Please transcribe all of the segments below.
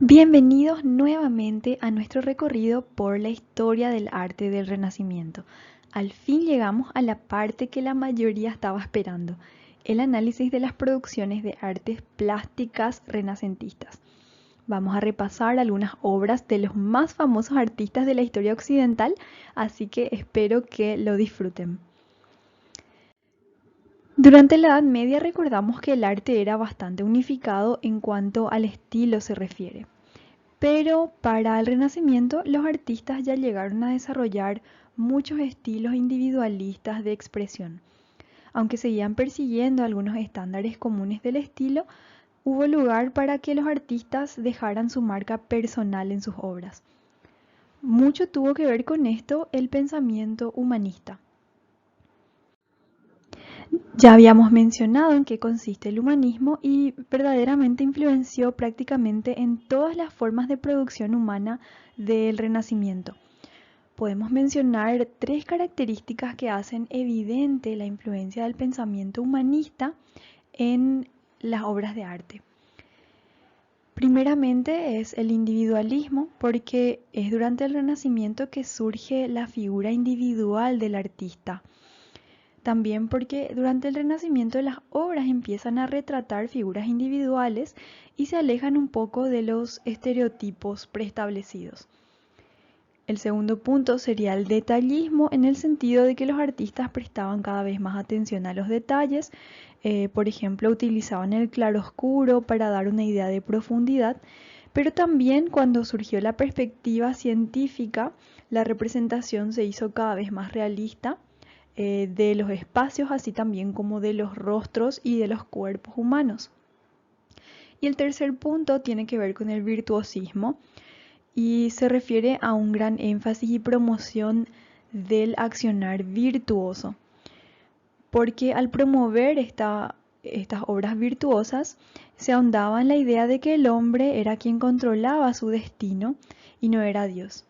Bienvenidos nuevamente a nuestro recorrido por la historia del arte del Renacimiento. Al fin llegamos a la parte que la mayoría estaba esperando, el análisis de las producciones de artes plásticas renacentistas. Vamos a repasar algunas obras de los más famosos artistas de la historia occidental, así que espero que lo disfruten. Durante la Edad Media recordamos que el arte era bastante unificado en cuanto al estilo se refiere. Pero para el Renacimiento los artistas ya llegaron a desarrollar muchos estilos individualistas de expresión. Aunque seguían persiguiendo algunos estándares comunes del estilo, hubo lugar para que los artistas dejaran su marca personal en sus obras. Mucho tuvo que ver con esto el pensamiento humanista. Ya habíamos mencionado en qué consiste el humanismo y verdaderamente influenció prácticamente en todas las formas de producción humana del Renacimiento. Podemos mencionar tres características que hacen evidente la influencia del pensamiento humanista en las obras de arte. Primeramente es el individualismo, porque es durante el Renacimiento que surge la figura individual del artista. También porque durante el Renacimiento las obras empiezan a retratar figuras individuales y se alejan un poco de los estereotipos preestablecidos. El segundo punto sería el detallismo, en el sentido de que los artistas prestaban cada vez más atención a los detalles. Por ejemplo, utilizaban el claroscuro para dar una idea de profundidad, pero también cuando surgió la perspectiva científica, la representación se hizo cada vez más realista de los espacios, así también como de los rostros y de los cuerpos humanos. Y el tercer punto tiene que ver con el virtuosismo y se refiere a un gran énfasis y promoción del accionar virtuoso, porque al promover estas obras virtuosas se ahondaba en la idea de que el hombre era quien controlaba su destino y no era Dios.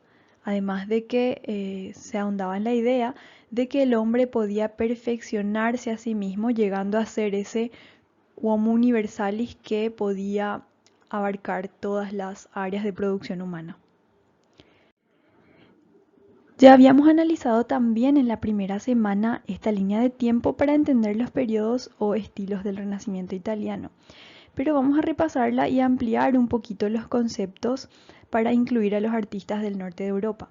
Además de que se ahondaba en la idea de que el hombre podía perfeccionarse a sí mismo, llegando a ser ese homo universalis que podía abarcar todas las áreas de producción humana. Ya habíamos analizado también en la primera semana esta línea de tiempo para entender los periodos o estilos del Renacimiento italiano, pero vamos a repasarla y ampliar un poquito los conceptos para incluir a los artistas del norte de Europa.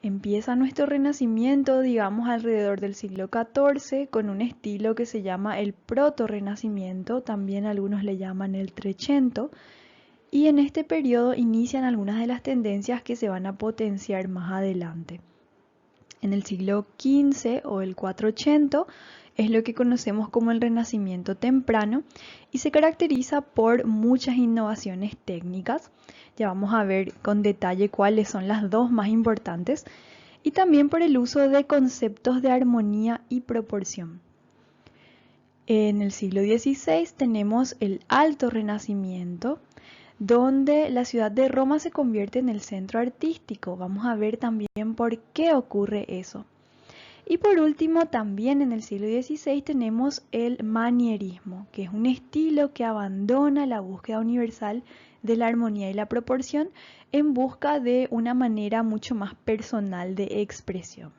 Empieza nuestro Renacimiento, digamos, alrededor del siglo XIV, con un estilo que se llama el proto-renacimiento, también algunos le llaman el Trecento, y en este periodo inician algunas de las tendencias que se van a potenciar más adelante. En el siglo XV o el 480 es lo que conocemos como el Renacimiento temprano y se caracteriza por muchas innovaciones técnicas. Ya vamos a ver con detalle cuáles son las dos más importantes, y también por el uso de conceptos de armonía y proporción. En el siglo XVI tenemos el Alto Renacimiento, donde la ciudad de Roma se convierte en el centro artístico. Vamos a ver también por qué ocurre eso. Y por último, también en el siglo XVI tenemos el manierismo, que es un estilo que abandona la búsqueda universal de la armonía y la proporción en busca de una manera mucho más personal de expresión.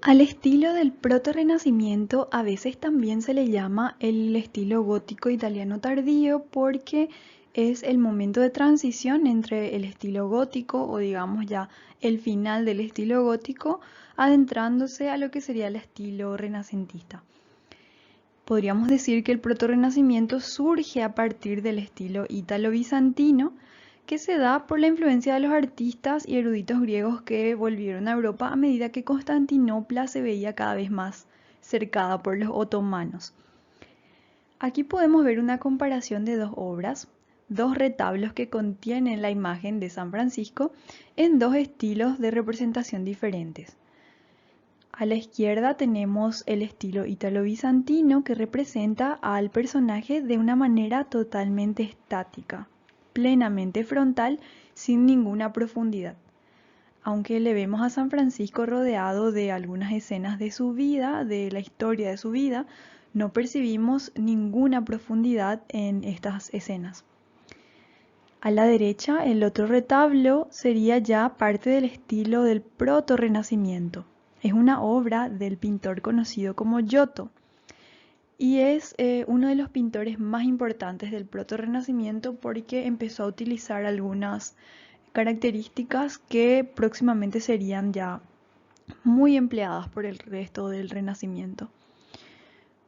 Al estilo del proto-renacimiento a veces también se le llama el estilo gótico italiano tardío, porque es el momento de transición entre el estilo gótico, o digamos ya el final del estilo gótico, adentrándose a lo que sería el estilo renacentista. Podríamos decir que el proto-renacimiento surge a partir del estilo ítalo-bizantino, que se da por la influencia de los artistas y eruditos griegos que volvieron a Europa a medida que Constantinopla se veía cada vez más cercada por los otomanos. Aquí podemos ver una comparación de dos obras, dos retablos que contienen la imagen de San Francisco en dos estilos de representación diferentes. A la izquierda tenemos el estilo ítalo-bizantino, que representa al personaje de una manera totalmente estática, plenamente frontal, sin ninguna profundidad. Aunque le vemos a San Francisco rodeado de algunas escenas de su vida, de la historia de su vida, no percibimos ninguna profundidad en estas escenas. A la derecha, el otro retablo sería ya parte del estilo del proto-renacimiento. Es una obra del pintor conocido como Giotto y es uno de los pintores más importantes del proto-renacimiento porque empezó a utilizar algunas características que próximamente serían ya muy empleadas por el resto del Renacimiento.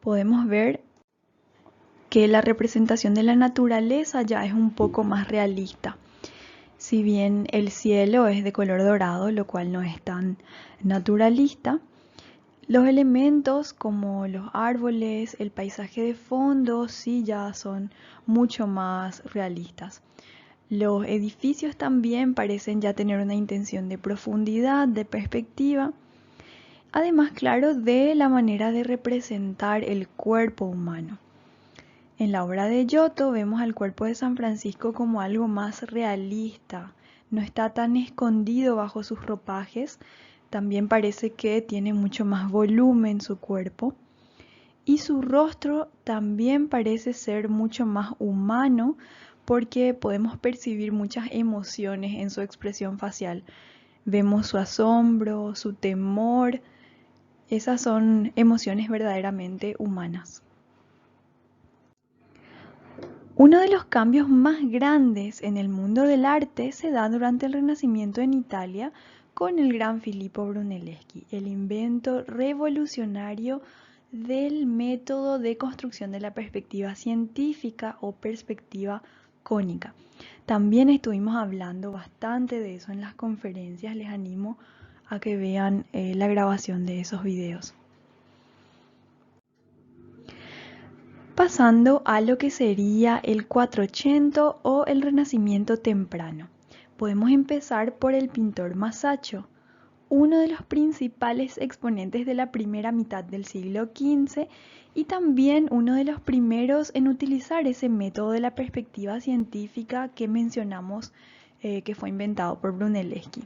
Podemos ver que la representación de la naturaleza ya es un poco más realista. Si bien el cielo es de color dorado, lo cual no es tan naturalista, los elementos como los árboles, el paisaje de fondo, sí ya son mucho más realistas. Los edificios también parecen ya tener una intención de profundidad, de perspectiva. Además, claro, de la manera de representar el cuerpo humano. En la obra de Giotto vemos al cuerpo de San Francisco como algo más realista, no está tan escondido bajo sus ropajes, también parece que tiene mucho más volumen su cuerpo y su rostro también parece ser mucho más humano porque podemos percibir muchas emociones en su expresión facial. Vemos su asombro, su temor, esas son emociones verdaderamente humanas. Uno de los cambios más grandes en el mundo del arte se da durante el Renacimiento en Italia con el gran Filippo Brunelleschi, el invento revolucionario del método de construcción de la perspectiva científica o perspectiva cónica. También estuvimos hablando bastante de eso en las conferencias, les animo a que vean la grabación de esos videos. Pasando a lo que sería el 480 o el Renacimiento temprano. Podemos empezar por el pintor Masaccio, uno de los principales exponentes de la primera mitad del siglo XV y también uno de los primeros en utilizar ese método de la perspectiva científica que mencionamos que fue inventado por Brunelleschi.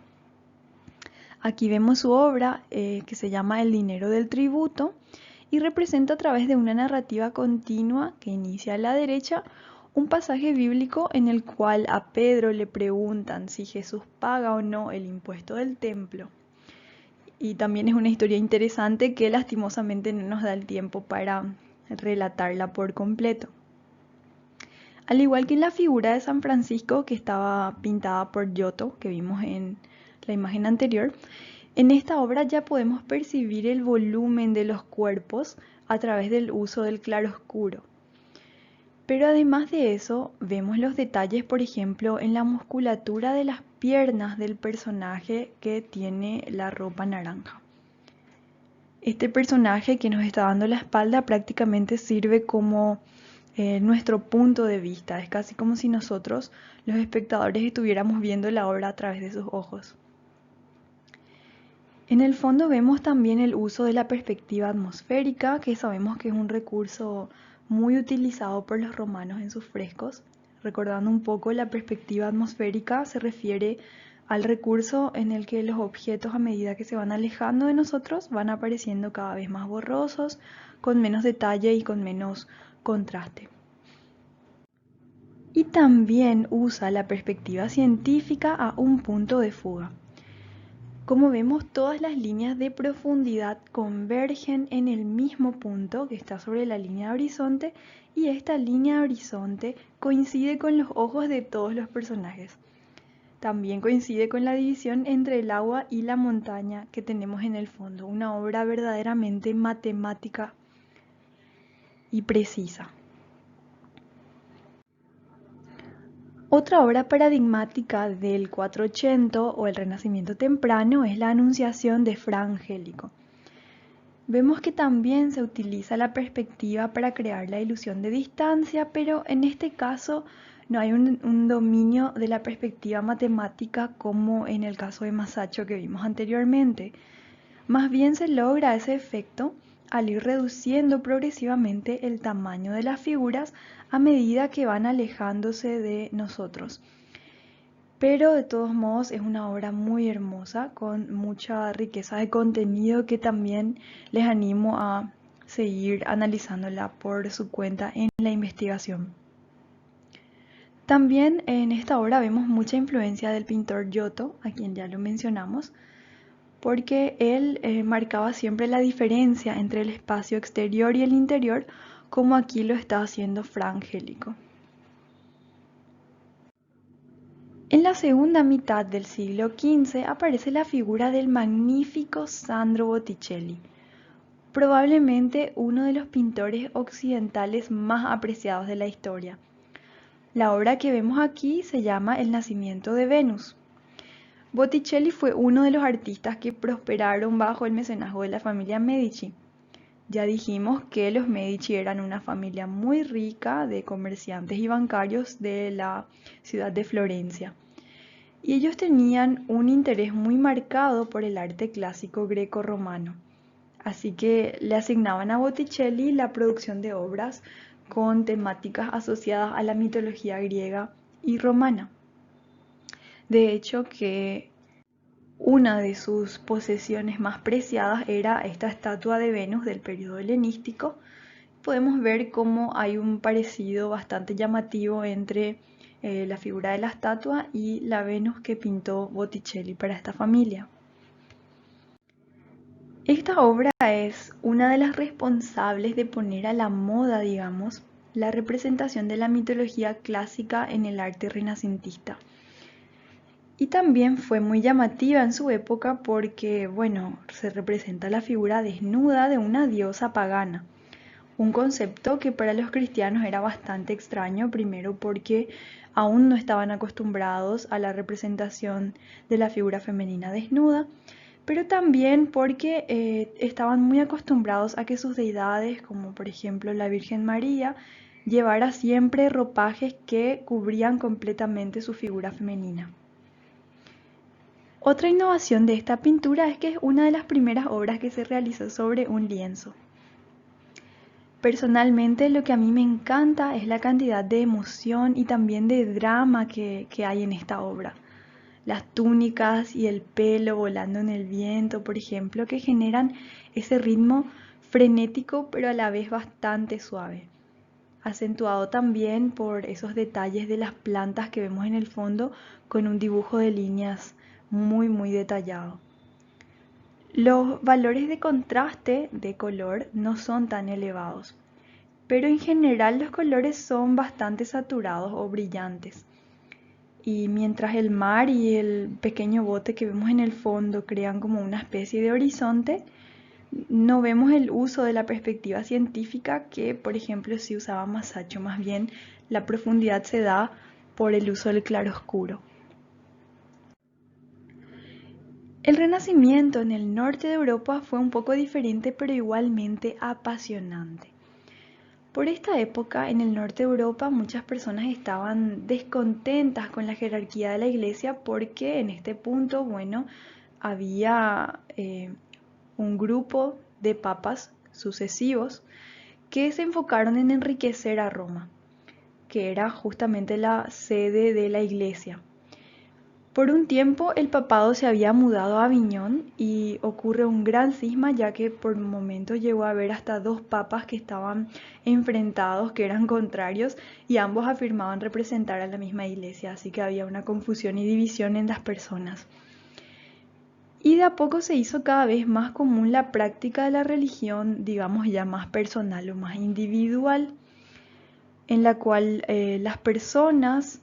Aquí vemos su obra que se llama El dinero del tributo y representa a través de una narrativa continua que inicia a la derecha un pasaje bíblico en el cual a Pedro le preguntan si Jesús paga o no el impuesto del templo. Y también es una historia interesante que lastimosamente no nos da el tiempo para relatarla por completo. Al igual que en la figura de San Francisco que estaba pintada por Giotto, que vimos en la imagen anterior, en esta obra ya podemos percibir el volumen de los cuerpos a través del uso del claroscuro. Pero además de eso, vemos los detalles, por ejemplo, en la musculatura de las piernas del personaje que tiene la ropa naranja. Este personaje que nos está dando la espalda prácticamente sirve como nuestro punto de vista. Es casi como si nosotros, los espectadores, estuviéramos viendo la obra a través de sus ojos. En el fondo vemos también el uso de la perspectiva atmosférica, que sabemos que es un recurso muy utilizado por los romanos en sus frescos. Recordando un poco, la perspectiva atmosférica se refiere al recurso en el que los objetos a medida que se van alejando de nosotros van apareciendo cada vez más borrosos, con menos detalle y con menos contraste. Y también usa la perspectiva científica a un punto de fuga. Como vemos, todas las líneas de profundidad convergen en el mismo punto que está sobre la línea de horizonte y esta línea de horizonte coincide con los ojos de todos los personajes. También coincide con la división entre el agua y la montaña que tenemos en el fondo, una obra verdaderamente matemática y precisa. Otra obra paradigmática del 480 o el Renacimiento temprano es la Anunciación de Fra Angelico. Vemos que también se utiliza la perspectiva para crear la ilusión de distancia, pero en este caso no hay un dominio de la perspectiva matemática como en el caso de Masaccio que vimos anteriormente. Más bien se logra ese efecto al ir reduciendo progresivamente el tamaño de las figuras a medida que van alejándose de nosotros. Pero de todos modos es una obra muy hermosa, con mucha riqueza de contenido que también les animo a seguir analizándola por su cuenta en la investigación. También en esta obra vemos mucha influencia del pintor Giotto, a quien ya lo mencionamos, porque él marcaba siempre la diferencia entre el espacio exterior y el interior, como aquí lo está haciendo Fra Angelico. En la segunda mitad del siglo XV aparece la figura del magnífico Sandro Botticelli, probablemente uno de los pintores occidentales más apreciados de la historia. La obra que vemos aquí se llama El nacimiento de Venus. Botticelli fue uno de los artistas que prosperaron bajo el mecenazgo de la familia Medici. Ya dijimos que los Medici eran una familia muy rica de comerciantes y bancarios de la ciudad de Florencia. Y ellos tenían un interés muy marcado por el arte clásico greco-romano. Así que le asignaban a Botticelli la producción de obras con temáticas asociadas a la mitología griega y romana. De hecho, que una de sus posesiones más preciadas era esta estatua de Venus del periodo helenístico. Podemos ver cómo hay un parecido bastante llamativo entre la figura de la estatua y la Venus que pintó Botticelli para esta familia. Esta obra es una de las responsables de poner a la moda, digamos, la representación de la mitología clásica en el arte renacentista. Y también fue muy llamativa en su época porque, bueno, se representa la figura desnuda de una diosa pagana. Un concepto que para los cristianos era bastante extraño, primero porque aún no estaban acostumbrados a la representación de la figura femenina desnuda, pero también porque estaban muy acostumbrados a que sus deidades, como por ejemplo la Virgen María, llevara siempre ropajes que cubrían completamente su figura femenina. Otra innovación de esta pintura es que es una de las primeras obras que se realizó sobre un lienzo. Personalmente lo que a mí me encanta es la cantidad de emoción y también de drama que hay en esta obra. Las túnicas y el pelo volando en el viento, por ejemplo, que generan ese ritmo frenético pero a la vez bastante suave. Acentuado también por esos detalles de las plantas que vemos en el fondo con un dibujo de líneas muy detallado. Los valores de contraste de color no son tan elevados, pero en general los colores son bastante saturados o brillantes. Y mientras el mar y el pequeño bote que vemos en el fondo crean como una especie de horizonte, no vemos el uso de la perspectiva científica que, por ejemplo, si usaba Masaccio, más bien la profundidad se da por el uso del claroscuro. El Renacimiento en el norte de Europa fue un poco diferente, pero igualmente apasionante. Por esta época, en el norte de Europa, muchas personas estaban descontentas con la jerarquía de la iglesia porque en este punto, bueno, había un grupo de papas sucesivos que se enfocaron en enriquecer a Roma, que era justamente la sede de la iglesia. Por un tiempo el papado se había mudado a Aviñón y ocurre un gran cisma ya que por momentos llegó a haber hasta dos papas que estaban enfrentados, que eran contrarios y ambos afirmaban representar a la misma iglesia, así que había una confusión y división en las personas. Y de a poco se hizo cada vez más común la práctica de la religión, digamos ya más personal o más individual, en la cual las personas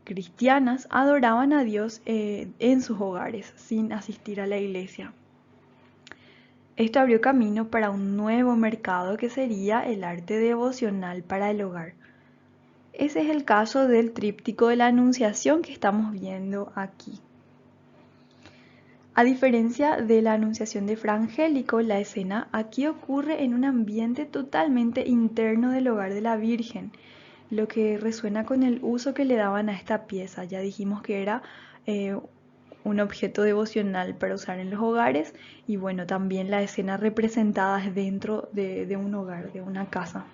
cristianas adoraban a Dios en sus hogares, sin asistir a la iglesia. Esto abrió camino para un nuevo mercado que sería el arte devocional para el hogar. Ese es el caso del tríptico de la Anunciación que estamos viendo aquí. A diferencia de la Anunciación de Fra Angelico, la escena aquí ocurre en un ambiente totalmente interno del hogar de la Virgen, lo que resuena con el uso que le daban a esta pieza. Ya dijimos que era un objeto devocional para usar en los hogares y bueno, también la escena representada es dentro de un hogar, de una casa.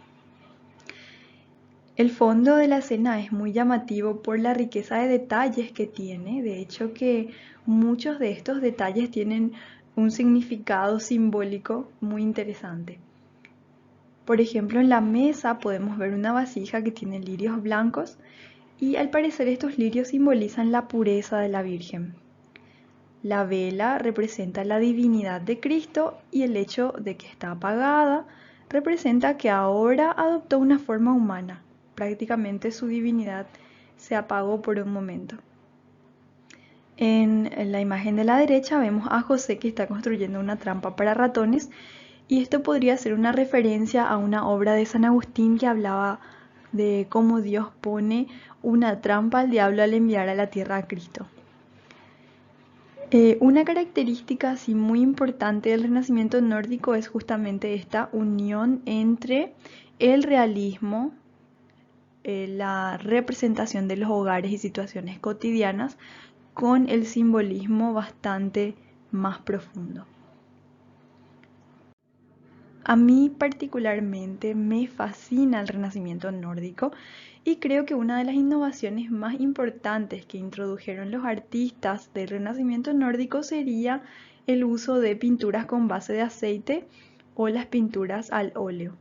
El fondo de la escena es muy llamativo por la riqueza de detalles que tiene. De hecho que muchos de estos detalles tienen un significado simbólico muy interesante. Por ejemplo, en la mesa podemos ver una vasija que tiene lirios blancos y al parecer estos lirios simbolizan la pureza de la Virgen. La vela representa la divinidad de Cristo y el hecho de que está apagada representa que ahora adoptó una forma humana. Prácticamente su divinidad se apagó por un momento. En la imagen de la derecha vemos a José que está construyendo una trampa para ratones, y esto podría ser una referencia a una obra de San Agustín que hablaba de cómo Dios pone una trampa al diablo al enviar a la tierra a Cristo. Una característica así muy importante del Renacimiento nórdico es justamente esta unión entre el realismo, la representación de los hogares y situaciones cotidianas, con el simbolismo bastante más profundo. A mí particularmente me fascina el Renacimiento nórdico y creo que una de las innovaciones más importantes que introdujeron los artistas del Renacimiento nórdico sería el uso de pinturas con base de aceite o las pinturas al óleo.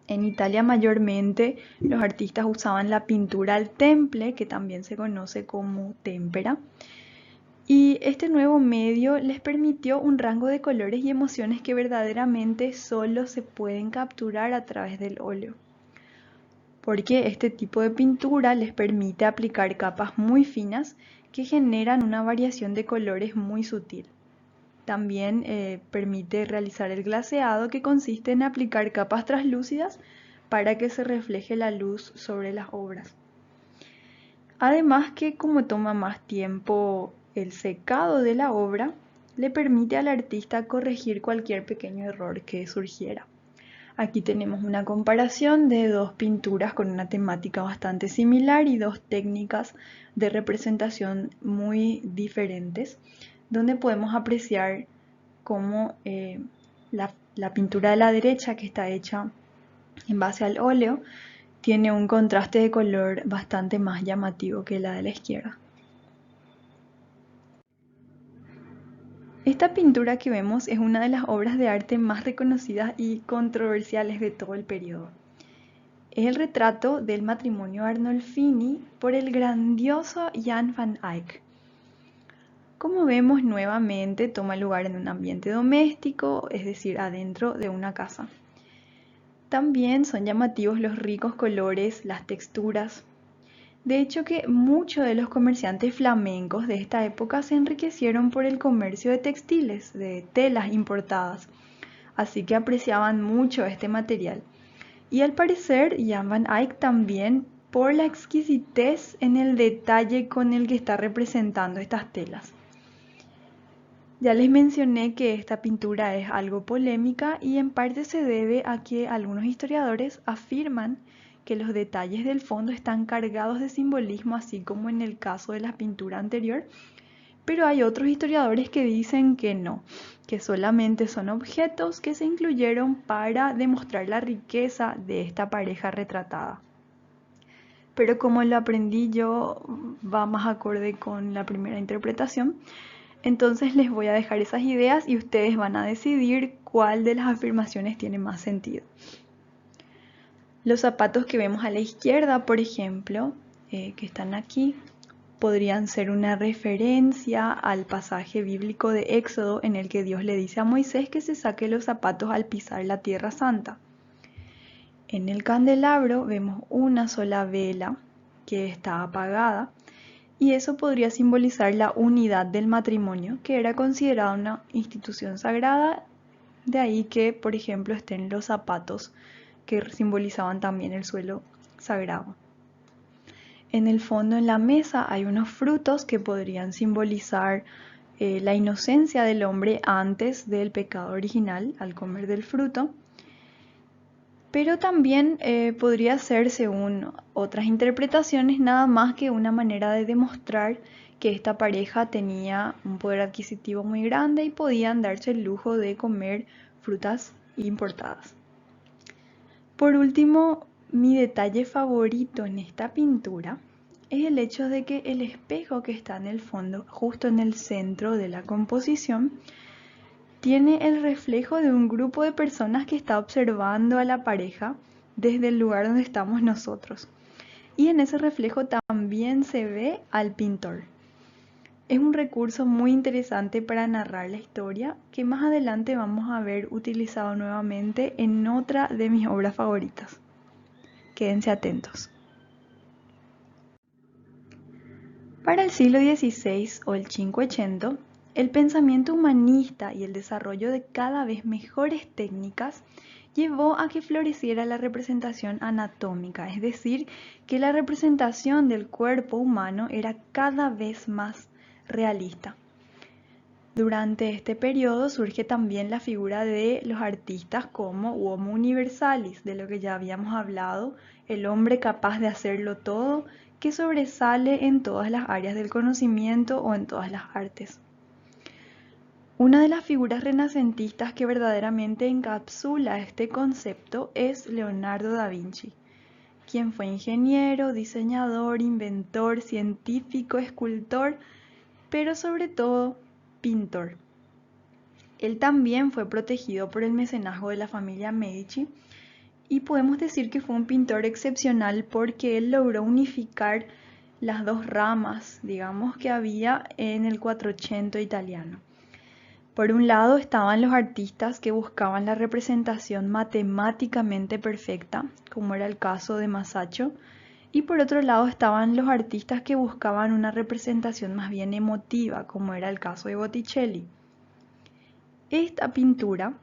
En Italia mayormente los artistas usaban la pintura al temple, que también se conoce como témpera. Y este nuevo medio les permitió un rango de colores y emociones que verdaderamente solo se pueden capturar a través del óleo. Porque este tipo de pintura les permite aplicar capas muy finas que generan una variación de colores muy sutil. También permite realizar el glaseado, que consiste en aplicar capas translúcidas para que se refleje la luz sobre las obras. Además que como toma más tiempo el secado de la obra, le permite al artista corregir cualquier pequeño error que surgiera. Aquí tenemos una comparación de dos pinturas con una temática bastante similar y dos técnicas de representación muy diferentes, donde podemos apreciar cómo la pintura de la derecha, que está hecha en base al óleo, tiene un contraste de color bastante más llamativo que la de la izquierda. Esta pintura que vemos es una de las obras de arte más reconocidas y controversiales de todo el periodo. Es el retrato del matrimonio Arnolfini por el grandioso Jan van Eyck. Como vemos, nuevamente toma lugar en un ambiente doméstico, es decir, adentro de una casa. También son llamativos los ricos colores, las texturas. De hecho que muchos de los comerciantes flamencos de esta época se enriquecieron por el comercio de textiles, de telas importadas, así que apreciaban mucho este material. Y al parecer Jan van Eyck también por la exquisitez en el detalle con el que está representando estas telas. Ya les mencioné que esta pintura es algo polémica y en parte se debe a que algunos historiadores afirman que los detalles del fondo están cargados de simbolismo, así como en el caso de la pintura anterior, pero hay otros historiadores que dicen que no, que solamente son objetos que se incluyeron para demostrar la riqueza de esta pareja retratada. Pero como lo aprendí yo, va más acorde con la primera interpretación. Entonces les voy a dejar esas ideas y ustedes van a decidir cuál de las afirmaciones tiene más sentido. Los zapatos que vemos a la izquierda, por ejemplo, que están aquí, podrían ser una referencia al pasaje bíblico de Éxodo en el que Dios le dice a Moisés que se saque los zapatos al pisar la Tierra Santa. En el candelabro vemos una sola vela que está apagada, y eso podría simbolizar la unidad del matrimonio, que era considerada una institución sagrada, de ahí que, por ejemplo, estén los zapatos que simbolizaban también el suelo sagrado. En el fondo, en la mesa, hay unos frutos que podrían simbolizar la inocencia del hombre antes del pecado original al comer del fruto. Pero también podría ser, según otras interpretaciones, nada más que una manera de demostrar que esta pareja tenía un poder adquisitivo muy grande y podían darse el lujo de comer frutas importadas. Por último, mi detalle favorito en esta pintura es el hecho de que el espejo que está en el fondo, justo en el centro de la composición, tiene el reflejo de un grupo de personas que está observando a la pareja desde el lugar donde estamos nosotros. y en ese reflejo también se ve al pintor. Es un recurso muy interesante para narrar la historia que más adelante vamos a ver utilizado nuevamente en otra de mis obras favoritas. Quédense atentos. Para el siglo XVI o el Cinquecento, el pensamiento humanista y el desarrollo de cada vez mejores técnicas llevó a que floreciera la representación anatómica, es decir, que la representación del cuerpo humano era cada vez más realista. Durante este periodo surge también la figura de los artistas como Homo Universalis, de lo que ya habíamos hablado, el hombre capaz de hacerlo todo, que sobresale en todas las áreas del conocimiento o en todas las artes. Una de las figuras renacentistas que verdaderamente encapsula este concepto es Leonardo da Vinci, quien fue ingeniero, diseñador, inventor, científico, escultor, pero sobre todo pintor. Él también fue protegido por el mecenazgo de la familia Medici y podemos decir que fue un pintor excepcional porque él logró unificar las dos ramas, digamos, que había en el Quattrocento italiano. Por un lado estaban los artistas que buscaban la representación matemáticamente perfecta, como era el caso de Masaccio, y por otro lado estaban los artistas que buscaban una representación más bien emotiva, como era el caso de Botticelli. Esta pintura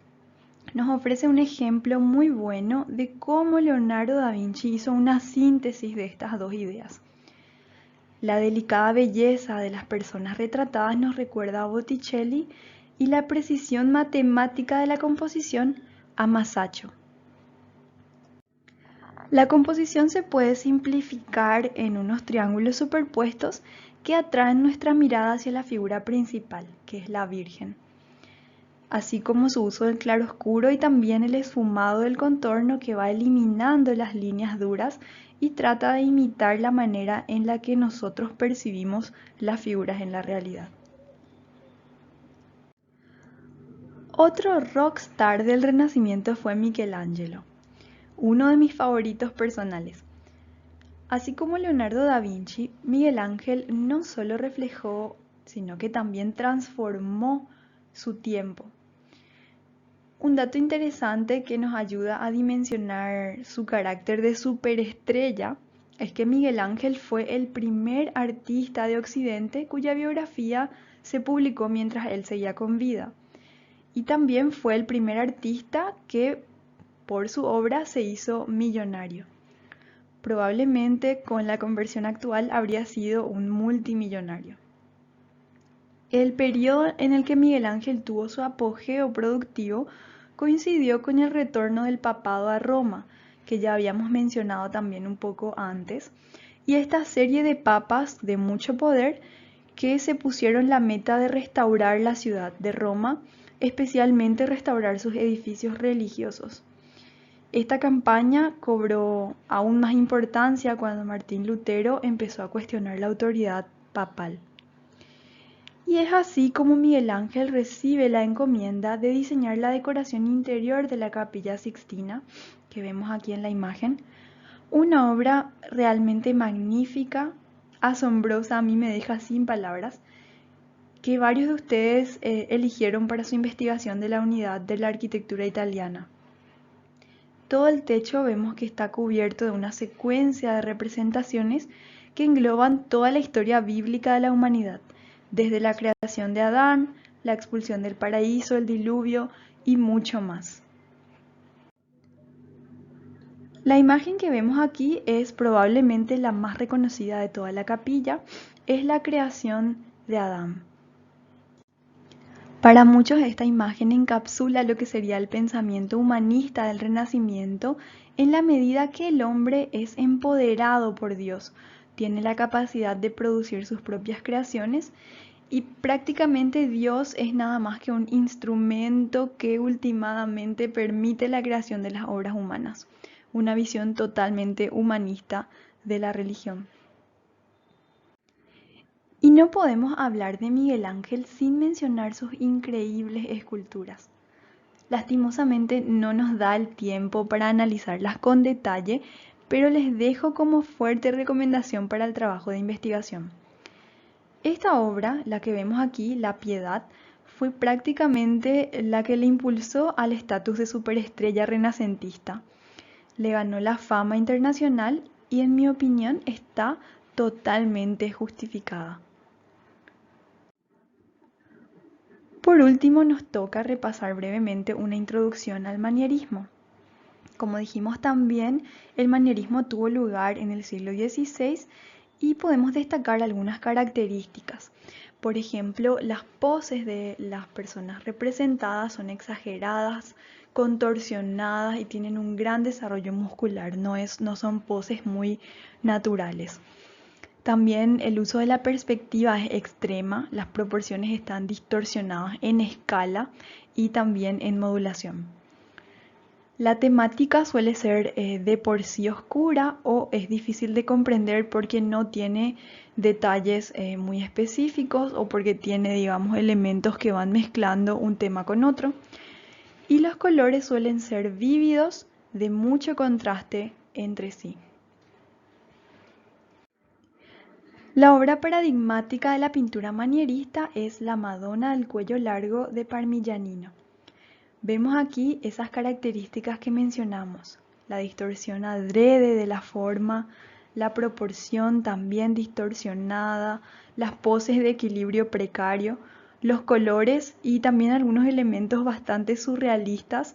nos ofrece un ejemplo muy bueno de cómo Leonardo da Vinci hizo una síntesis de estas dos ideas. La delicada belleza de las personas retratadas nos recuerda a Botticelli y la precisión matemática de la composición a Masaccio. La composición se puede simplificar en unos triángulos superpuestos que atraen nuestra mirada hacia la figura principal, que es la Virgen, así como su uso del claroscuro y también el esfumado del contorno que va eliminando las líneas duras y trata de imitar la manera en la que nosotros percibimos las figuras en la realidad. Otro rockstar del Renacimiento fue Michelangelo, uno de mis favoritos personales. Así como Leonardo da Vinci, Miguel Ángel no solo reflejó, sino que también transformó su tiempo. Un dato interesante que nos ayuda a dimensionar su carácter de superestrella es que Miguel Ángel fue el primer artista de Occidente cuya biografía se publicó mientras él seguía con vida. Y también fue el primer artista que por su obra se hizo millonario. Probablemente con la conversión actual habría sido un multimillonario. El periodo en el que Miguel Ángel tuvo su apogeo productivo coincidió con el retorno del papado a Roma, que ya habíamos mencionado también un poco antes, y esta serie de papas de mucho poder que se pusieron la meta de restaurar la ciudad de Roma, especialmente restaurar sus edificios religiosos. Esta campaña cobró aún más importancia cuando Martín Lutero empezó a cuestionar la autoridad papal. Y es así como Miguel Ángel recibe la encomienda de diseñar la decoración interior de la Capilla Sixtina, que vemos aquí en la imagen. Una obra realmente magnífica, asombrosa, a mí me deja sin palabras, que varios de ustedes eligieron para su investigación de la unidad de la arquitectura italiana. Todo el techo vemos que está cubierto de una secuencia de representaciones que engloban toda la historia bíblica de la humanidad, desde la creación de Adán, la expulsión del paraíso, el diluvio y mucho más. La imagen que vemos aquí es probablemente la más reconocida de toda la capilla, es la creación de Adán. Para muchos esta imagen encapsula lo que sería el pensamiento humanista del Renacimiento en la medida que el hombre es empoderado por Dios, tiene la capacidad de producir sus propias creaciones y prácticamente Dios es nada más que un instrumento que últimamente permite la creación de las obras humanas, una visión totalmente humanista de la religión. Y no podemos hablar de Miguel Ángel sin mencionar sus increíbles esculturas. Lastimosamente no nos da el tiempo para analizarlas con detalle, pero les dejo como fuerte recomendación para el trabajo de investigación. Esta obra, la que vemos aquí, La Piedad, fue prácticamente la que le impulsó al estatus de superestrella renacentista. Le ganó la fama internacional y en mi opinión está totalmente justificada. Por último, nos toca repasar brevemente una introducción al manierismo. Como dijimos también, el manierismo tuvo lugar en el siglo XVI y podemos destacar algunas características. Por ejemplo, las poses de las personas representadas son exageradas, contorsionadas y tienen un gran desarrollo muscular, no son poses muy naturales. También el uso de la perspectiva es extrema, las proporciones están distorsionadas en escala y también en modulación. La temática suele ser de por sí oscura o es difícil de comprender porque no tiene detalles muy específicos o porque tiene, digamos, elementos que van mezclando un tema con otro. Y los colores suelen ser vívidos, de mucho contraste entre sí. La obra paradigmática de la pintura manierista es La Madonna del cuello largo de Parmigianino. Vemos aquí esas características que mencionamos, la distorsión adrede de la forma, la proporción también distorsionada, las poses de equilibrio precario, los colores y también algunos elementos bastante surrealistas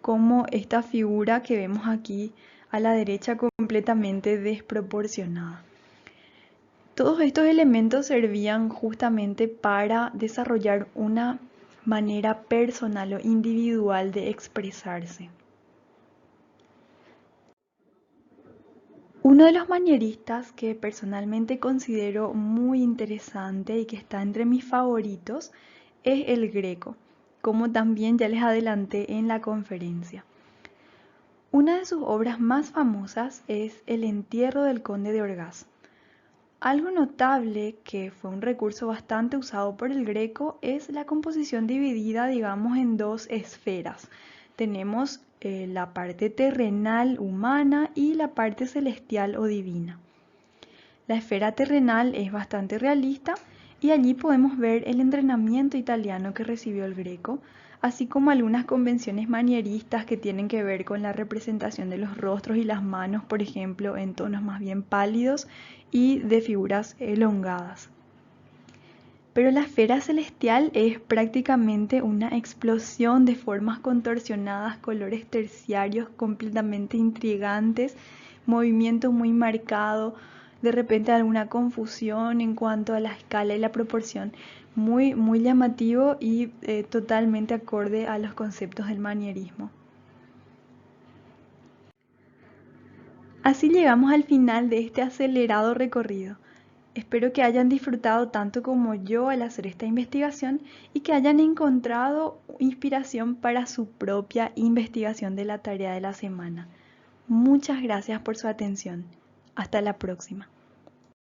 como esta figura que vemos aquí a la derecha completamente desproporcionada. Todos estos elementos servían justamente para desarrollar una manera personal o individual de expresarse. Uno de los manieristas que personalmente considero muy interesante y que está entre mis favoritos es el Greco, como también ya les adelanté en la conferencia. Una de sus obras más famosas es El entierro del conde de Orgaz. Algo notable que fue un recurso bastante usado por el Greco es la composición dividida, digamos, en dos esferas. Tenemos la parte terrenal humana y la parte celestial o divina. La esfera terrenal es bastante realista y allí podemos ver el entrenamiento italiano que recibió el Greco, así como algunas convenciones manieristas que tienen que ver con la representación de los rostros y las manos, por ejemplo, en tonos más bien pálidos y de figuras elongadas. Pero la esfera celestial es prácticamente una explosión de formas contorsionadas, colores terciarios completamente intrigantes, movimiento muy marcado, de repente alguna confusión en cuanto a la escala y la proporción, muy llamativo y totalmente acorde a los conceptos del manierismo. Así llegamos al final de este acelerado recorrido. Espero que hayan disfrutado tanto como yo al hacer esta investigación y que hayan encontrado inspiración para su propia investigación de la tarea de la semana. Muchas gracias por su atención. Hasta la próxima.